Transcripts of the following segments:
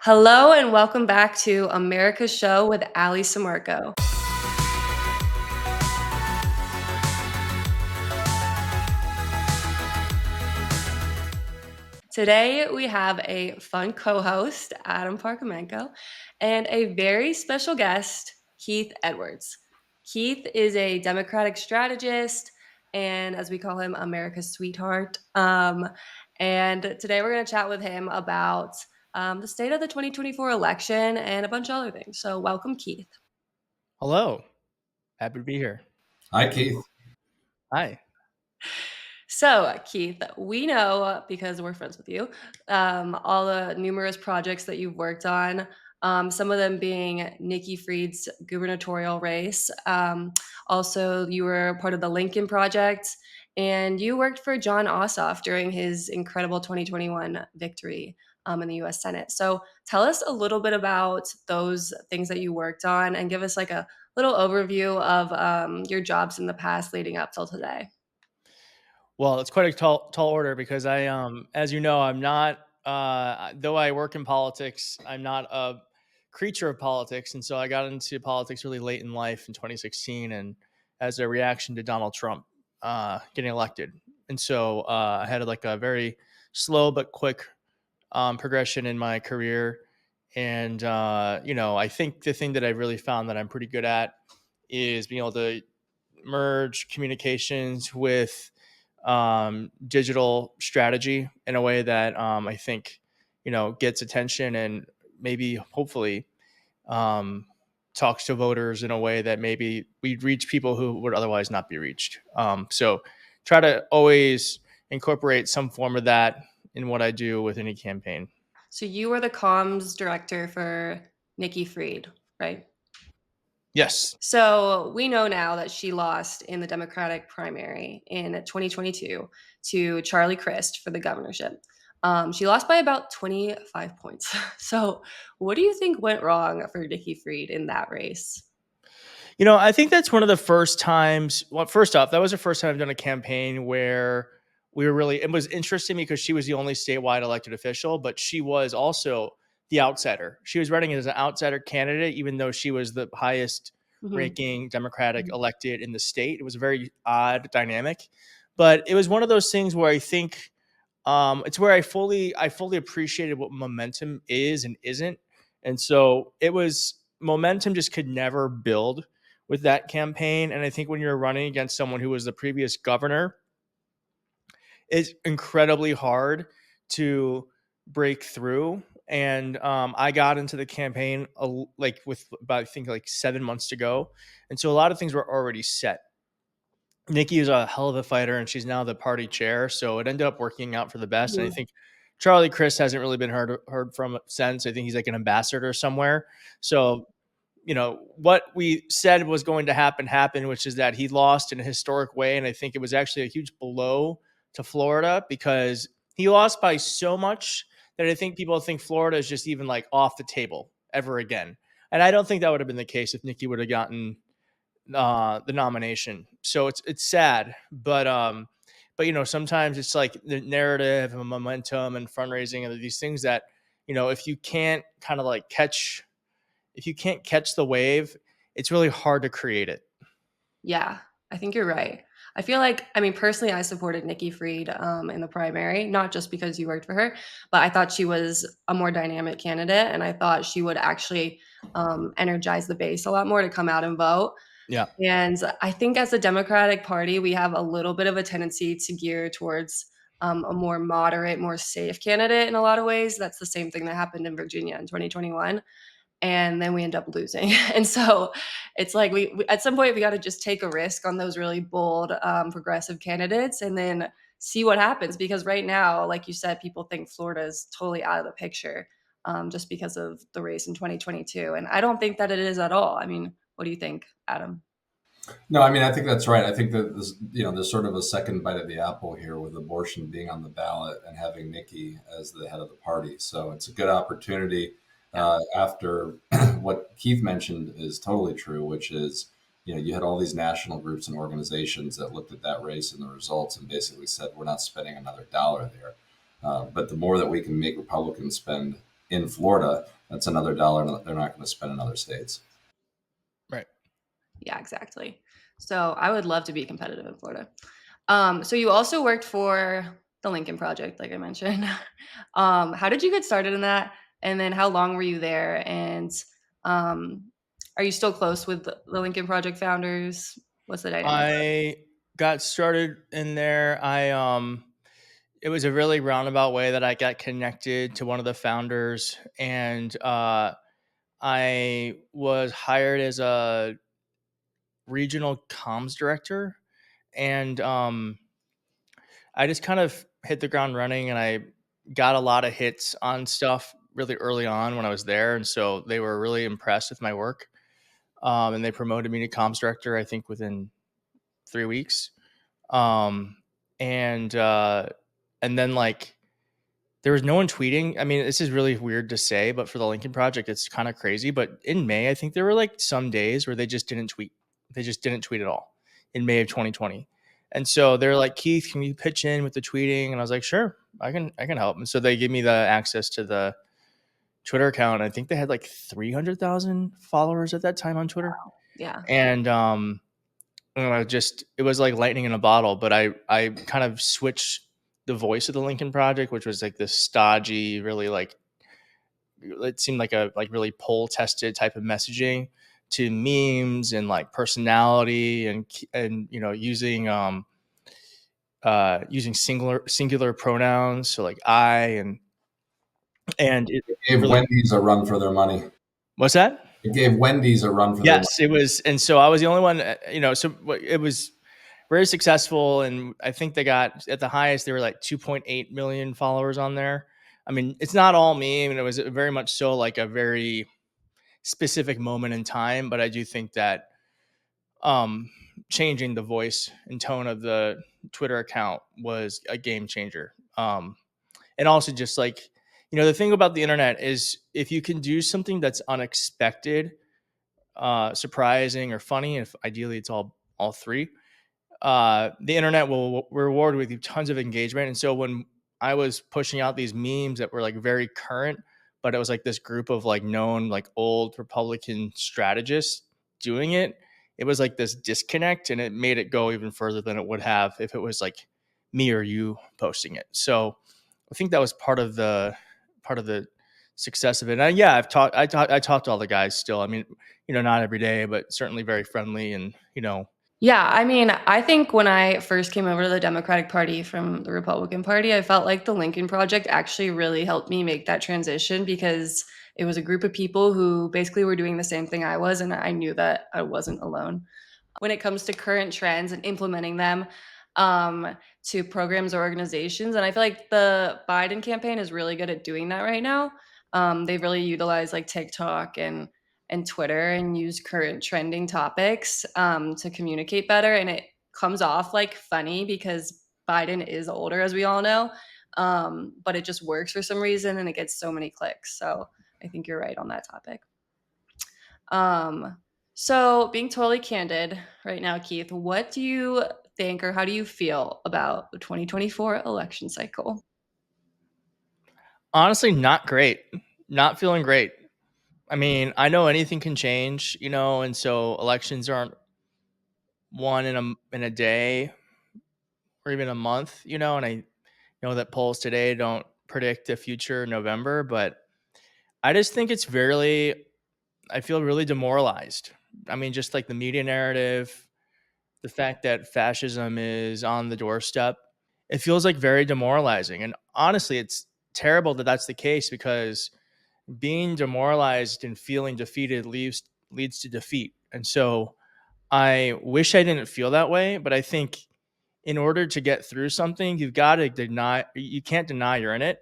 Hello and welcome back to America's Show with Ali Sammarco. Today we have a fun co-host, Adam Parkamenko, and a very special guest, Keith Edwards. Keith is a Democratic strategist and, as we call him, America's sweetheart. And today we're going to chat with him about the state of the 2024 election and a bunch of other things. So welcome, Keith. Hello. Happy to be here. Hi, Keith. Hi. So, Keith, we know because we're friends with you, all the numerous projects that you've worked on, some of them being Nikki Fried's gubernatorial race. Also, you were part of the Lincoln Project, and you worked for John Ossoff during his incredible 2021 victory in the US Senate. So, tell us a little bit about those things that you worked on and give us like a little overview of your jobs in the past leading up till today. Well, it's quite a tall order because as you know, I'm not, though I work in politics, I'm not a creature of politics. And so I got into politics really late in life in 2016 and as a reaction to Donald Trump getting elected. And so I had like a very slow but quick progression in my career. And, I think the thing that I've really found that I'm pretty good at is being able to merge communications with digital strategy in a way that I think, gets attention and maybe hopefully talks to voters in a way that maybe we'd reach people who would otherwise not be reached. So try to always incorporate some form of that in what I do with any campaign. So you were the comms director for Nikki Fried, right? Yes. So we know now that she lost in the Democratic primary in 2022 to Charlie Crist for the governorship. She lost by about 25 points. So what do you think went wrong for Nikki Fried in that race? I think that's one of the first times. Well, first off, that was the first time I've done a campaign where it was interesting because she was the only statewide elected official, but she was also the outsider. She was running as an outsider candidate, even though she was the highest ranking Democratic elected in the state. It was a very odd dynamic, but it was one of those things where I think it's where I fully appreciated what momentum is and isn't. And so it was momentum just could never build with that campaign. And I think when you're running against someone who was the previous governor, it's incredibly hard to break through. And I got into the campaign with about I think like 7 months to go, and so a lot of things were already set. Nikki is a hell of a fighter, and she's now the party chair, so it ended up working out for the best. And I think Charlie Crist hasn't really been heard from since. I think he's like an ambassador somewhere. So what we said was going to happen, which is that he lost in a historic way. And I think it was actually a huge blow to Florida because he lost by so much that I think people think Florida is just even like off the table ever again. And I don't think that would have been the case if Nikki would have gotten the nomination. So it's sad, but sometimes it's like the narrative and momentum and fundraising and these things that, if you can't kind of like catch the wave, it's really hard to create it. Yeah, I think you're right. I feel like, personally, I supported Nikki Fried in the primary, not just because you worked for her, but I thought she was a more dynamic candidate, and I thought she would actually energize the base a lot more to come out and vote. Yeah. And I think as a Democratic Party, we have a little bit of a tendency to gear towards a more moderate, more safe candidate in a lot of ways. That's the same thing that happened in Virginia in 2021. And then we end up losing. And so it's like we at some point we got to just take a risk on those really bold progressive candidates and then see what happens, because right now, like you said, people think Florida is totally out of the picture just because of the race in 2022, and I don't think that it is at all. What do you think, Adam? No, I think that's right. I think that there's sort of a second bite of the apple here with abortion being on the ballot and having Nikki as the head of the party. So it's a good opportunity after what Keith mentioned is totally true, which is, you had all these national groups and organizations that looked at that race and the results and basically said, we're not spending another dollar there. But the more that we can make Republicans spend in Florida, that's another dollar they're not going to spend in other states. Right. Yeah, exactly. So I would love to be competitive in Florida. So you also worked for the Lincoln Project, like I mentioned. How did you get started in that? And then how long were you there? And um, are you still close with the Lincoln Project founders? What's the dynamic? I got started in there. It was a really roundabout way that I got connected to one of the founders, and I was hired as a regional comms director, and I just kind of hit the ground running, and I got a lot of hits on stuff really early on when I was there, and so they were really impressed with my work, and they promoted me to comms director, I think within 3 weeks. Um, and and then like there was no one tweeting. I mean, this is really weird to say, but for the Lincoln Project, it's kind of crazy. But in May, I think there were like some days where they just didn't tweet. They just didn't tweet at all in May of 2020. And so they're like, Keith, can you pitch in with the tweeting? And I was like, sure, I can help. And so they gave me the access to the Twitter account. I think they had like 300,000 followers at that time on Twitter. Yeah. And it was like lightning in a bottle. But I kind of switched the voice of the Lincoln Project, which was like this stodgy, really like it seemed like a like really poll tested type of messaging, to memes and like personality and using singular pronouns, so like I and it It gave really. Wendy's a run for their money. What's that? It gave Wendy's a run for their money. Yes, it was. And so I was the only one, so it was very successful. And I think they got at the highest, they were like 2.8 million followers on there. I mean, it's not all me. I mean, it was very much so like a very specific moment in time. But I do think that um, changing the voice and tone of the Twitter account was a game changer. And also just like, the thing about the internet is if you can do something that's unexpected, surprising or funny, if ideally it's all three, the internet will reward with you tons of engagement. And so when I was pushing out these memes that were like very current, but it was like this group of like known like old Republican strategists doing it, it was like this disconnect, and it made it go even further than it would have if it was like me or you posting it. So I think that was part of the success of it. And yeah, I talked to all the guys still. I mean, not every day, but certainly very friendly. And Yeah, I mean, I think when I first came over to the Democratic Party from the Republican Party, I felt like the Lincoln Project actually really helped me make that transition because it was a group of people who basically were doing the same thing I was, and I knew that I wasn't alone. When it comes to current trends and implementing them to programs or organizations. And I feel like the Biden campaign is really good at doing that right now. They've really utilized like TikTok and Twitter and use current trending topics to communicate better. And it comes off like funny because Biden is older, as we all know. But it just works for some reason and it gets so many clicks. So I think you're right on that topic. Um, so being totally candid right now, Keith, what do you think or how do you feel about the 2024 election cycle? honestly, not great. Not feeling great. I mean, I know anything can change, and so elections aren't won in a day or even a month, and I know that polls today don't predict the future November, but I just think I feel really demoralized. I mean, just like the media narrative, the fact that fascism is on the doorstep, it feels like very demoralizing. And honestly, it's terrible that that's the case, because being demoralized and feeling defeated leads to defeat. And so I wish I didn't feel that way, but I think in order to get through something, you can't deny you're in it.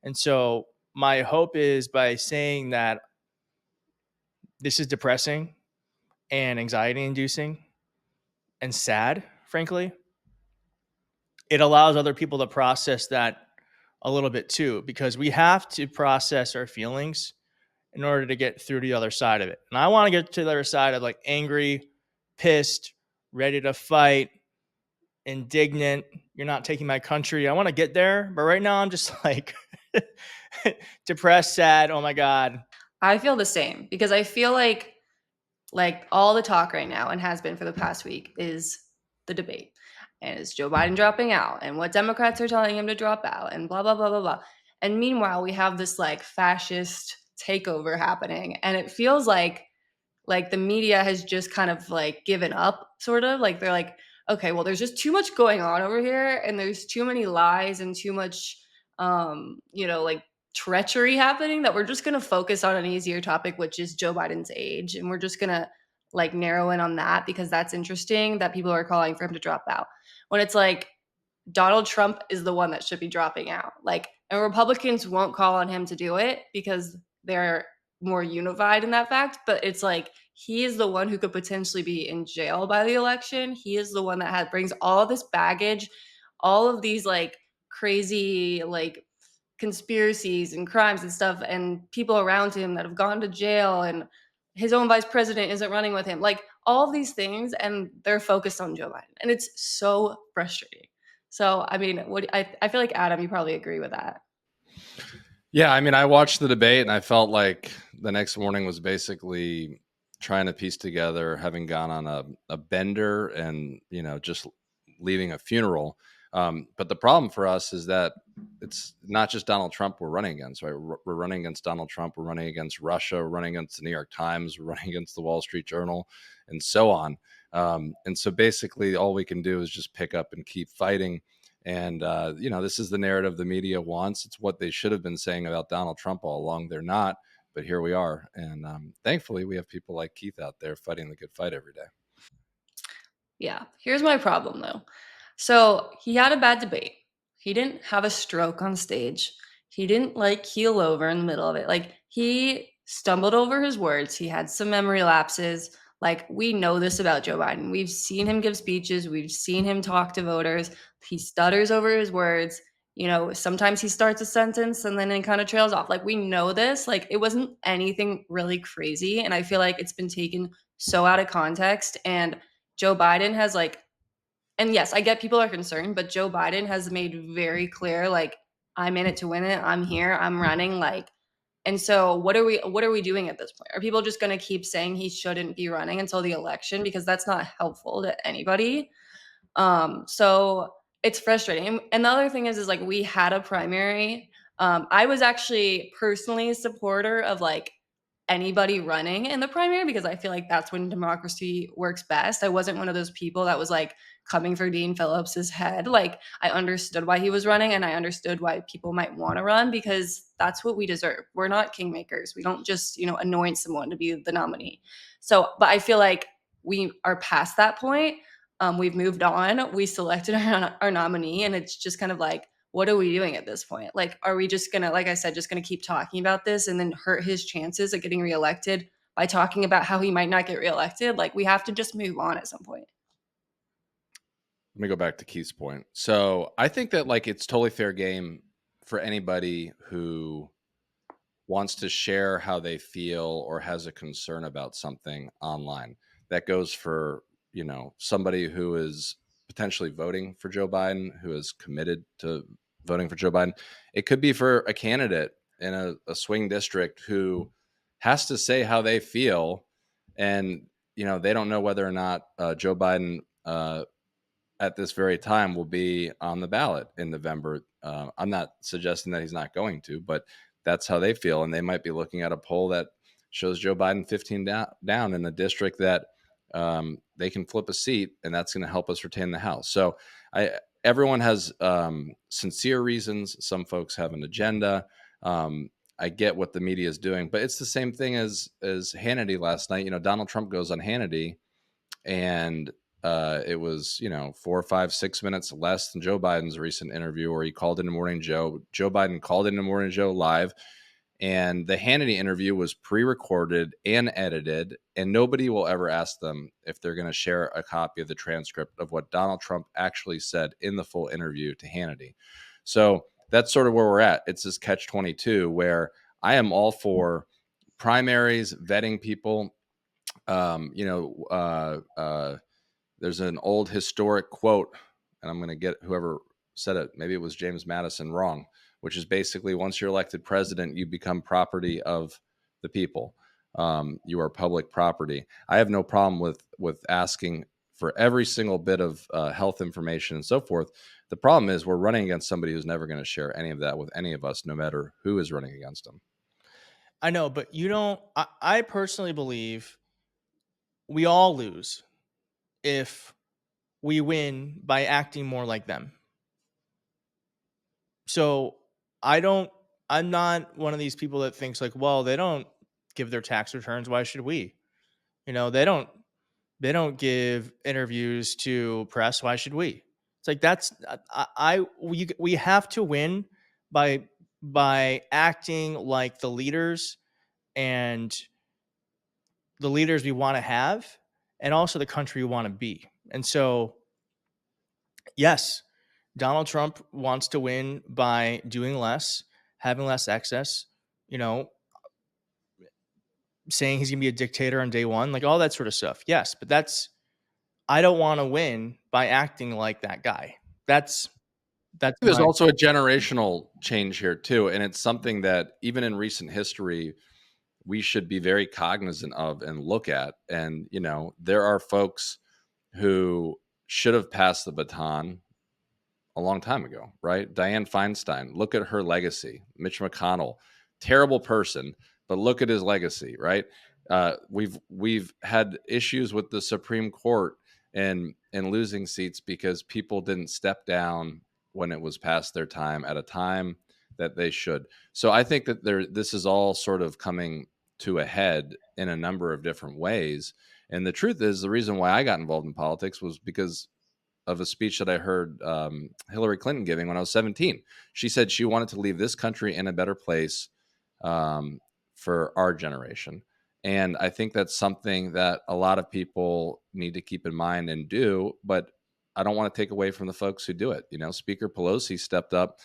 And so my hope is, by saying that this is depressing and anxiety inducing and sad, frankly, it allows other people to process that a little bit too, because we have to process our feelings in order to get through to the other side of it. And I want to get to the other side of like angry, pissed, ready to fight, indignant, you're not taking my country. I want to get there, but right now I'm just like depressed, sad. Oh my God. I feel the same because I feel like all the talk right now and has been for the past week is the debate. And is Joe Biden dropping out and what Democrats are telling him to drop out and blah blah blah blah blah. And meanwhile, we have this like fascist takeover happening and it feels like the media has just kind of like given up sort of like they're like okay well there's just too much going on over here and there's too many lies and too much like treachery happening that we're just going to focus on an easier topic which is Joe Biden's age and we're just going to like narrow in on that because that's interesting that people are calling for him to drop out when it's like Donald Trump is the one that should be dropping out. Like, and Republicans won't call on him to do it because they're more unified in that fact. But it's like he is the one who could potentially be in jail by the election. He is the one that brings all of this baggage, all of these like crazy like conspiracies and crimes and stuff, and people around him that have gone to jail, and his own vice president isn't running with him. Like all of these things, and they're focused on Joe Biden, and it's so frustrating. So, I mean, I feel like Adam, you probably agree with that. Yeah, I mean, I watched the debate and I felt like the next morning was basically trying to piece together having gone on a bender and, just leaving a funeral. But the problem for us is that it's not just Donald Trump we're running against, right? We're running against Donald Trump, we're running against Russia, we're running against the New York Times, we're running against the Wall Street Journal, and so on. And so basically, all we can do is just pick up and keep fighting. And, this is the narrative the media wants. It's what they should have been saying about Donald Trump all along. They're not, but here we are. And thankfully, we have people like Keith out there fighting the good fight every day. Yeah. Here's my problem, though. So he had a bad debate. He didn't have a stroke on stage. He didn't like keel over in the middle of it. Like he stumbled over his words. He had some memory lapses. Like we know this about Joe Biden. We've seen him give speeches. We've seen him talk to voters. He stutters over his words. Sometimes he starts a sentence and then it kind of trails off. Like we know this. Like it wasn't anything really crazy. And I feel like it's been taken so out of context. And Joe Biden has and yes, I get people are concerned, but Joe Biden has made very clear, like, I'm in it to win it. I'm here. I'm running. And so what are we doing at this point? Are people just going to keep saying he shouldn't be running until the election? Because that's not helpful to anybody. So it's frustrating. And the other thing is like we had a primary. I was actually personally a supporter of like anybody running in the primary because I feel like that's when democracy works best. I wasn't one of those people that was like coming for Dean Phillips's head. Like I understood why he was running and I understood why people might want to run because that's what we deserve. We're not kingmakers. We don't just, anoint someone to be the nominee. So, but I feel like we are past that point. We've moved on. We selected our nominee and it's just kind of like, what are we doing at this point? Like, are we just gonna, like I said, just gonna keep talking about this and then hurt his chances of getting reelected by talking about how he might not get reelected? Like, we have to just move on at some point. Let me go back to Keith's point. So I think that like it's totally fair game for anybody who wants to share how they feel or has a concern about something online. That goes for, somebody who is potentially voting for Joe Biden, who is committed to voting for Joe Biden. It could be for a candidate in a swing district who has to say how they feel. And, they don't know whether or not Joe Biden at this very time will be on the ballot in November. I'm not suggesting that he's not going to, but that's how they feel. And they might be looking at a poll that shows Joe Biden 15 down in a district that they can flip a seat, and that's going to help us retain the House. So everyone has sincere reasons. Some folks have an agenda. I get what the media is doing, but it's the same thing as Hannity last night. Donald Trump goes on Hannity and it was, 4, 5, 6 minutes less than Joe Biden's recent interview where he called into Morning Joe. Joe Biden called into Morning Joe live. And the Hannity interview was pre-recorded and edited, and nobody will ever ask them if they're going to share a copy of the transcript of what Donald Trump actually said in the full interview to Hannity. So that's sort of where we're at. It's this catch-22 where I am all for primaries, vetting people. There's an old historic quote and I'm going to get whoever said it, maybe it was James Madison, wrong, which is basically once you're elected president, you become property of the people. You are public property. I have no problem with asking for every single bit of health information and so forth. The problem is we're running against somebody who's never going to share any of that with any of us, no matter who is running against them. I know, but you don't. I personally believe we all lose if we win by acting more like them. So I don't. I'm not one of these people that thinks like, well, they don't give their tax returns. Why should we? They don't. They don't give interviews to press. Why should we? It's like that's we have to win by acting like the leaders and the leaders we want to have and also the country we want to be. And so, yes, Donald Trump wants to win by doing less, having less excess, you know, saying he's going to be a dictator on day one, like all that sort of stuff. Yes, but I don't want to win by acting like that guy. That's There's my also a generational change here too, and it's something that even in recent history we should be very cognizant of and look at. And there are folks who should have passed the baton a long time ago, right? Dianne Feinstein, look at her legacy. Mitch McConnell, terrible person, but look at his legacy, right? We've had issues with the Supreme Court and losing seats because people didn't step down when it was past their time at a time that they should. So I think that this is all sort of coming to a head in a number of different ways. And the truth is, the reason why I got involved in politics was because of a speech that I heard Hillary Clinton giving when I was 17. She said she wanted to leave this country in a better place for our generation. And I think that's something that a lot of people need to keep in mind and do. But I don't want to take away from the folks who do it. Speaker Pelosi stepped up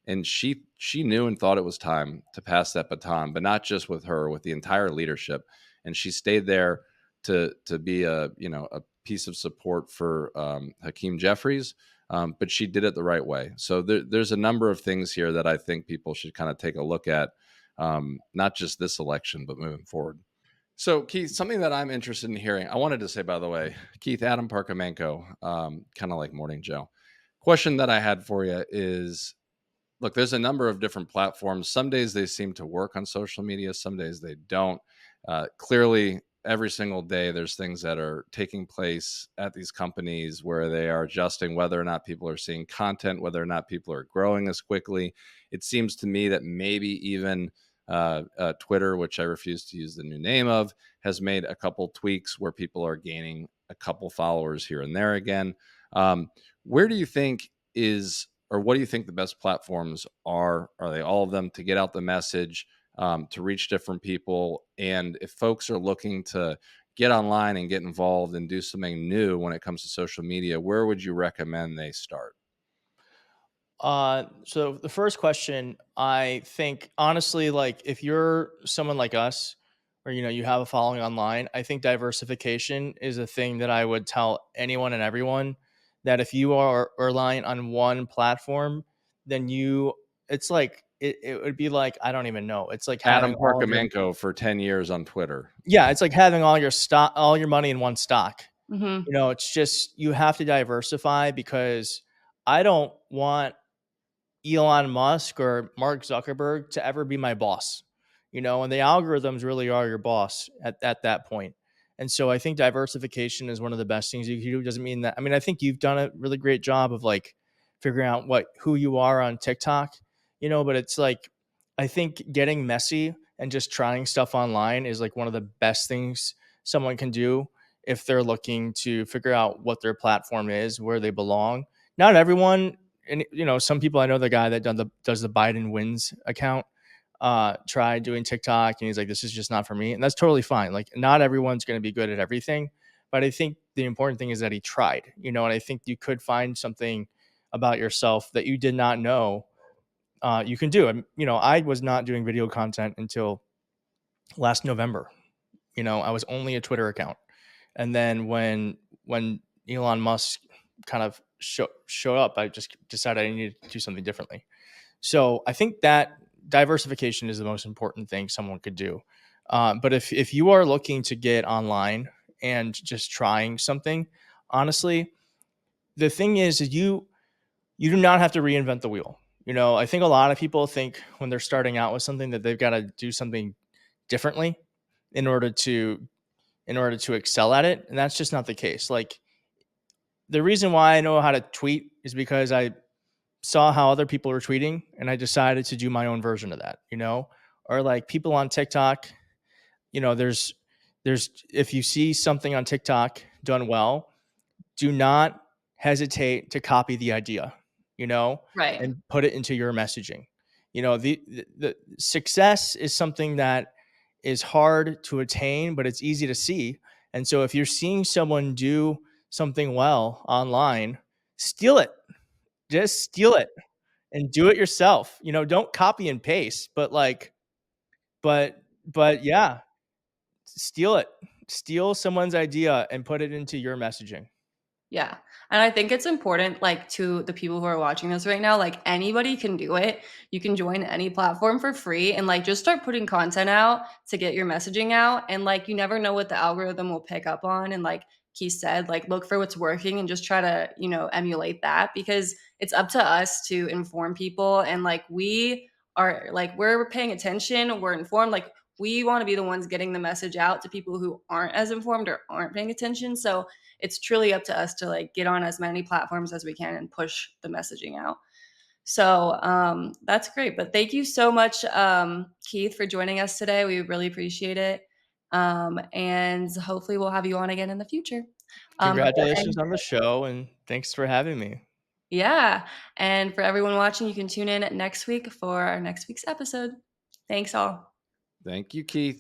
and she knew and thought it was time to pass that baton, but not just with her, with the entire leadership. And she stayed there to be a piece of support for Hakeem Jeffries, but she did it the right way. So there's a number of things here that I think people should kind of take a look at, not just this election, but moving forward. So, Keith, something that I'm interested in hearing, I wanted to say, by the way, Keith, Adam Parkamenko, kind of like Morning Joe. Question that I had for you is, look, there's a number of different platforms. Some days they seem to work on social media. Some days they don't. Clearly, every single day there's things that are taking place at these companies where they are adjusting whether or not people are seeing content, whether or not people are growing as quickly. It seems to me that maybe even Twitter, which I refuse to use the new name of, has made a couple tweaks where people are gaining a couple followers here and there again. Where do you think what do you think the best platforms are? Are they all of them to get out the message, to reach different people? And if folks are looking to get online and get involved and do something new when it comes to social media, where would you recommend they start? So the first question, I think honestly, like if you're someone like us, or you have a following online, I think diversification is a thing that I would tell anyone and everyone that if you are relying on one platform, then it's like it would be like I don't even know. It's like having Adam all of your Parkamenko for 10 years on Twitter. yeah, it's like having all your stock, all your money in one stock. Mhm. It's just you have to diversify because I don't want Elon Musk or Mark Zuckerberg to ever be my boss, and the algorithms really are your boss at that point. And so I think diversification is one of the best things you can do. Doesn't mean that, I mean, I think you've done a really great job of like figuring out who you are on TikTok, but it's like, I think getting messy and just trying stuff online is like one of the best things someone can do if they're looking to figure out what their platform is, where they belong. Not everyone, and some people, I know the guy that does the Biden wins account tried doing TikTok and he's like, this is just not for me, and that's totally fine. Like not everyone's going to be good at everything, but I think the important thing is that he tried, and I think you could find something about yourself that you did not know you can do. And I was not doing video content until last November. I was only a Twitter account, and then when Elon Musk kind of show up. I just decided I needed to do something differently. So I think that diversification is the most important thing someone could do. But if you are looking to get online and just trying something, honestly, the thing is you do not have to reinvent the wheel. I think a lot of people think when they're starting out with something that they've got to do something differently in order to excel at it, and that's just not the case. Like, the reason why I know how to tweet is because I saw how other people were tweeting and I decided to do my own version of that. Or like people on TikTok, there's if you see something on TikTok done well, do not hesitate to copy the idea, you know, Right. and put it into your messaging. The success is something that is hard to attain, but it's easy to see. And so if you're seeing someone do something well online, steal it. Just steal it and do it yourself. Don't copy and paste, but yeah, steal it. Steal someone's idea and put it into your messaging. Yeah. And I think it's important, like, to the people who are watching this right now, like, anybody can do it. You can join any platform for free and, like, just start putting content out to get your messaging out. And, like, you never know what the algorithm will pick up on. And, like Keith said, like, look for what's working and just try to, emulate that, because it's up to us to inform people. And, like, we're paying attention, we're informed. Like, we want to be the ones getting the message out to people who aren't as informed or aren't paying attention. So, it's truly up to us to, like, get on as many platforms as we can and push the messaging out. So that's great. But thank you so much, Keith, for joining us today. We really appreciate it. And hopefully we'll have you on again in the future. Congratulations on the show, and thanks for having me. Yeah. And for everyone watching, you can tune in next week for our next week's episode. Thanks all. Thank you, Keith.